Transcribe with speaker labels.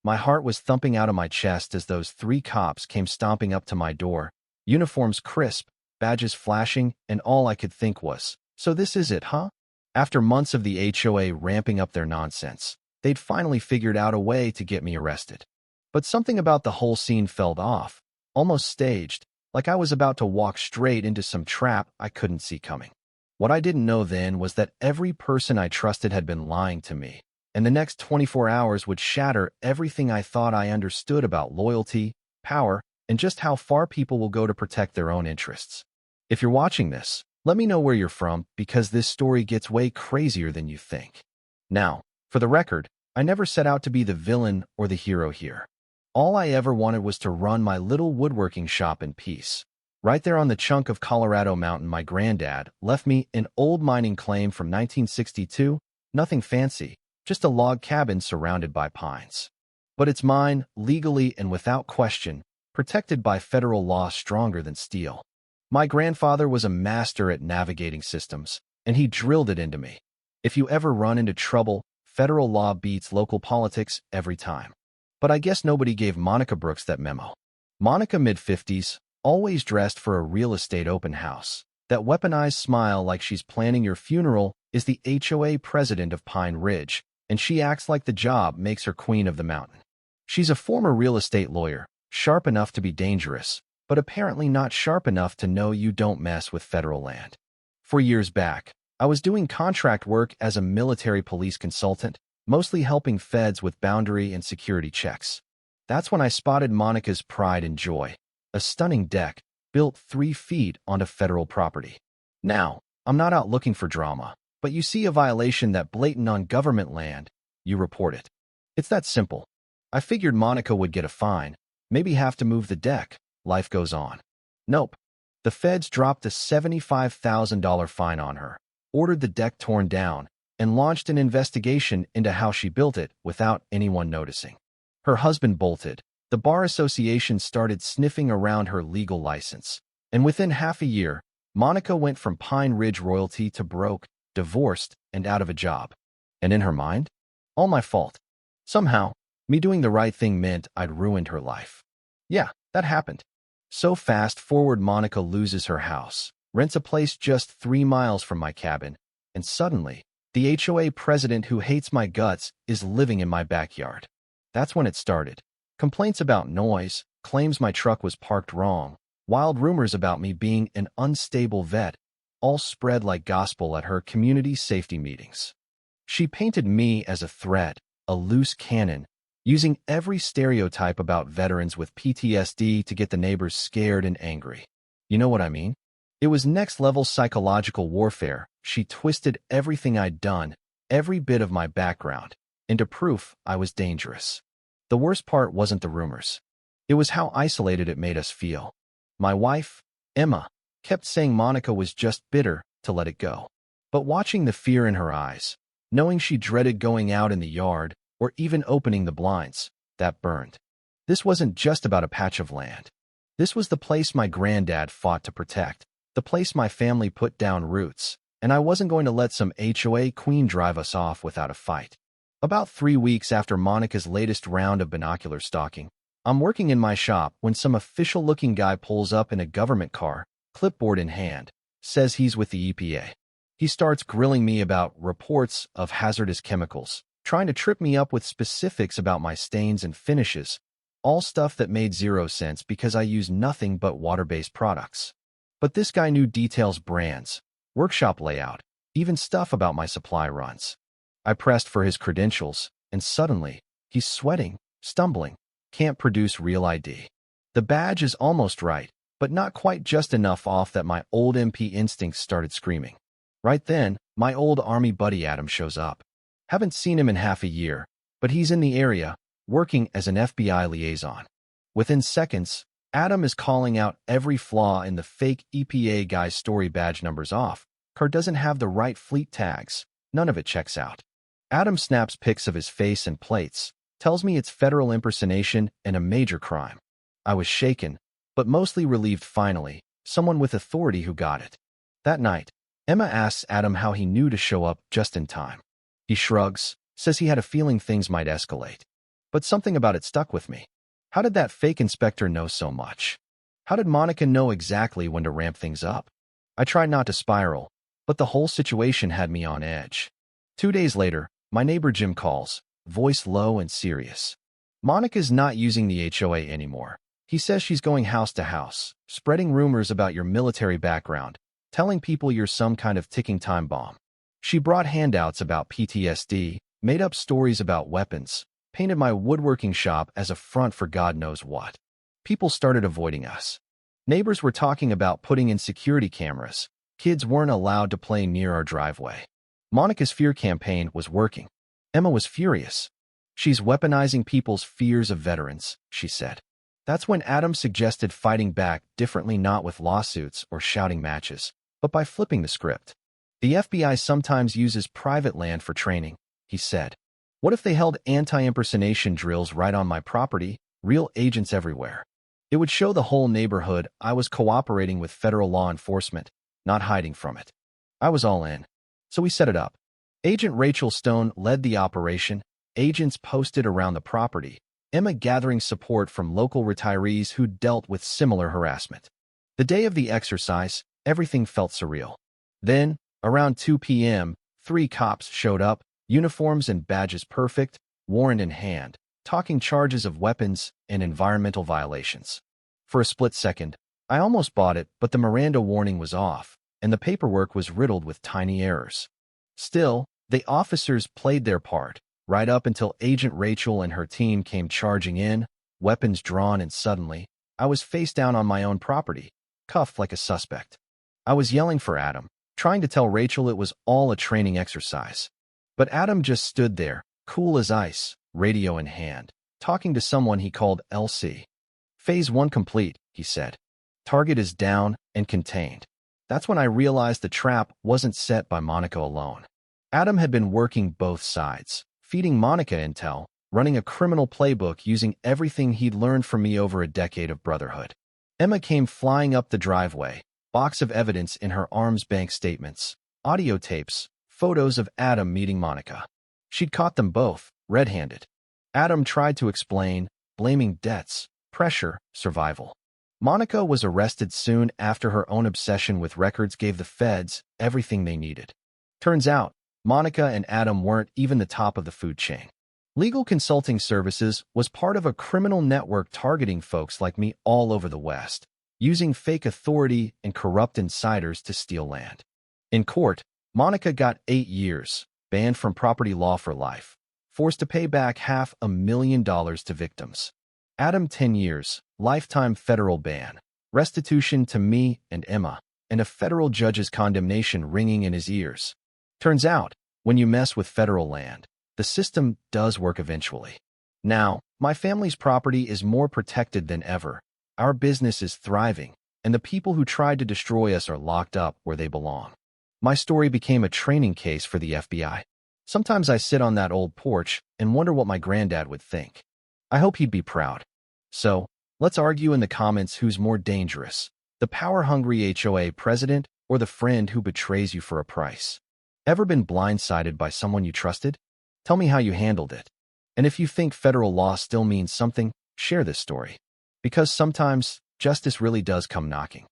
Speaker 1: My heart was thumping out of my chest as those 3 cops came stomping up to my door, uniforms crisp, badges flashing, and all I could think was, "So this is it, huh?" After months of the HOA ramping up their nonsense, they'd finally figured out a way to get me arrested. But something about the whole scene felt off, almost staged, like I was about to walk straight into some trap I couldn't see coming. What I didn't know then was that every person I trusted had been lying to me, and the next 24 hours would shatter everything I thought I understood about loyalty, power, and just how far people will go to protect their own interests. If you're watching this, let me know where you're from, because this story gets way crazier than you think. Now, for the record, I never set out to be the villain or the hero here. All I ever wanted was to run my little woodworking shop in peace. Right there on the chunk of Colorado mountain my granddad left me, an old mining claim from 1962, nothing fancy, just a log cabin surrounded by pines. But it's mine, legally and without question, protected by federal law stronger than steel. My grandfather was a master at navigating systems, and he drilled it into me. If you ever run into trouble, federal law beats local politics every time. But I guess nobody gave Monica Brooks that memo. Monica, mid-50s, always dressed for a real estate open house. That weaponized smile like she's planning your funeral, is the HOA president of Pine Ridge, and she acts like the job makes her queen of the mountain. She's a former real estate lawyer, sharp enough to be dangerous, but apparently not sharp enough to know you don't mess with federal land. 4 years back, I was doing contract work as a military police consultant, mostly helping feds with boundary and security checks. That's when I spotted Monica's pride and joy, a stunning deck built 3 feet onto federal property. Now, I'm not out looking for drama, but you see a violation that blatant on government land, you report it. It's that simple. I figured Monica would get a fine, maybe have to move the deck. Life goes on. Nope. The feds dropped a $75,000 fine on her, ordered the deck torn down, and launched an investigation into how she built it without anyone noticing. Her husband bolted. The Bar Association started sniffing around her legal license, and within half a year, Monica went from Pine Ridge royalty to broke, divorced, and out of a job. And in her mind, all my fault. Somehow, me doing the right thing meant I'd ruined her life. Yeah, that happened. So fast forward, Monica loses her house, rents a place just 3 miles from my cabin, and suddenly, the HOA president who hates my guts is living in my backyard. That's when it started. Complaints about noise, claims my truck was parked wrong, wild rumors about me being an unstable vet, all spread like gospel at her community safety meetings. She painted me as a threat, a loose cannon, using every stereotype about veterans with PTSD to get the neighbors scared and angry. You know what I mean? It was next-level psychological warfare. She twisted everything I'd done, every bit of my background, into proof I was dangerous. The worst part wasn't the rumors. It was how isolated it made us feel. My wife, Emma, kept saying Monica was just bitter to let it go. But watching the fear in her eyes, knowing she dreaded going out in the yard or even opening the blinds, that burned. This wasn't just about a patch of land. This was the place my granddad fought to protect, the place my family put down roots, and I wasn't going to let some HOA queen drive us off without a fight. About 3 weeks after Monica's latest round of binocular stalking, I'm working in my shop when some official-looking guy pulls up in a government car, clipboard in hand, says he's with the EPA. He starts grilling me about reports of hazardous chemicals, trying to trip me up with specifics about my stains and finishes, all stuff that made zero sense because I use nothing but water-based products. But this guy knew details, brands, workshop layout, even stuff about my supply runs. I pressed for his credentials, and suddenly, he's sweating, stumbling, can't produce real ID. The badge is almost right, but not quite just enough off that my old MP instincts started screaming. Right then, my old Army buddy Adam shows up. Haven't seen him in half a year, but he's in the area, working as an FBI liaison. Within seconds, Adam is calling out every flaw in the fake EPA guy's story. Badge numbers off, car doesn't have the right fleet tags, none of it checks out. Adam snaps pics of his face and plates, tells me it's federal impersonation and a major crime. I was shaken, but mostly relieved. Finally, someone with authority who got it. That night, Emma asks Adam how he knew to show up just in time. He shrugs, says he had a feeling things might escalate. But something about it stuck with me. How did that fake inspector know so much? How did Monica know exactly when to ramp things up? I tried not to spiral, but the whole situation had me on edge. 2 days later, my neighbor Jim calls, voice low and serious. Monica's not using the HOA anymore. He says she's going house to house, spreading rumors about your military background, telling people you're some kind of ticking time bomb. She brought handouts about PTSD, made up stories about weapons, painted my woodworking shop as a front for God knows what. People started avoiding us. Neighbors were talking about putting in security cameras. Kids weren't allowed to play near our driveway. Monica's fear campaign was working. Emma was furious. She's weaponizing people's fears of veterans, she said. That's when Adam suggested fighting back differently, not with lawsuits or shouting matches, but by flipping the script. The FBI sometimes uses private land for training, he said. What if they held anti-impersonation drills right on my property, real agents everywhere? It would show the whole neighborhood I was cooperating with federal law enforcement, not hiding from it. I was all in. So we set it up. Agent Rachel Stone led the operation. Agents posted around the property, Emma gathering support from local retirees who dealt with similar harassment. The day of the exercise, everything felt surreal. Then, around 2 p.m., 3 cops showed up, uniforms and badges perfect, warrant in hand, talking charges of weapons and environmental violations. For a split second, I almost bought it, but the Miranda warning was off, and the paperwork was riddled with tiny errors. Still, the officers played their part, right up until Agent Rachel and her team came charging in, weapons drawn, and suddenly, I was face down on my own property, cuffed like a suspect. I was yelling for Adam, trying to tell Rachel it was all a training exercise. But Adam just stood there, cool as ice, radio in hand, talking to someone he called LC. Phase 1 complete, he said. Target is down and contained. That's when I realized the trap wasn't set by Monica alone. Adam had been working both sides, feeding Monica intel, running a criminal playbook using everything he'd learned from me over a decade of brotherhood. Emma came flying up the driveway, box of evidence in her arms, bank statements, audio tapes, photos of Adam meeting Monica. She'd caught them both, red-handed. Adam tried to explain, blaming debts, pressure, survival. Monica was arrested soon after her own obsession with records gave the feds everything they needed. Turns out, Monica and Adam weren't even the top of the food chain. Legal consulting services was part of a criminal network targeting folks like me all over the West, using fake authority and corrupt insiders to steal land. In court, Monica got 8 years, banned from property law for life, forced to pay back $500,000 to victims. Adam 10 years, lifetime federal ban, restitution to me and Emma, and a federal judge's condemnation ringing in his ears. Turns out, when you mess with federal land, the system does work eventually. Now, my family's property is more protected than ever. Our business is thriving, and the people who tried to destroy us are locked up where they belong. My story became a training case for the FBI. Sometimes I sit on that old porch and wonder what my granddad would think. I hope he'd be proud. So, let's argue in the comments who's more dangerous, the power-hungry HOA president or the friend who betrays you for a price. Ever been blindsided by someone you trusted? Tell me how you handled it. And if you think federal law still means something, share this story. Because sometimes, justice really does come knocking.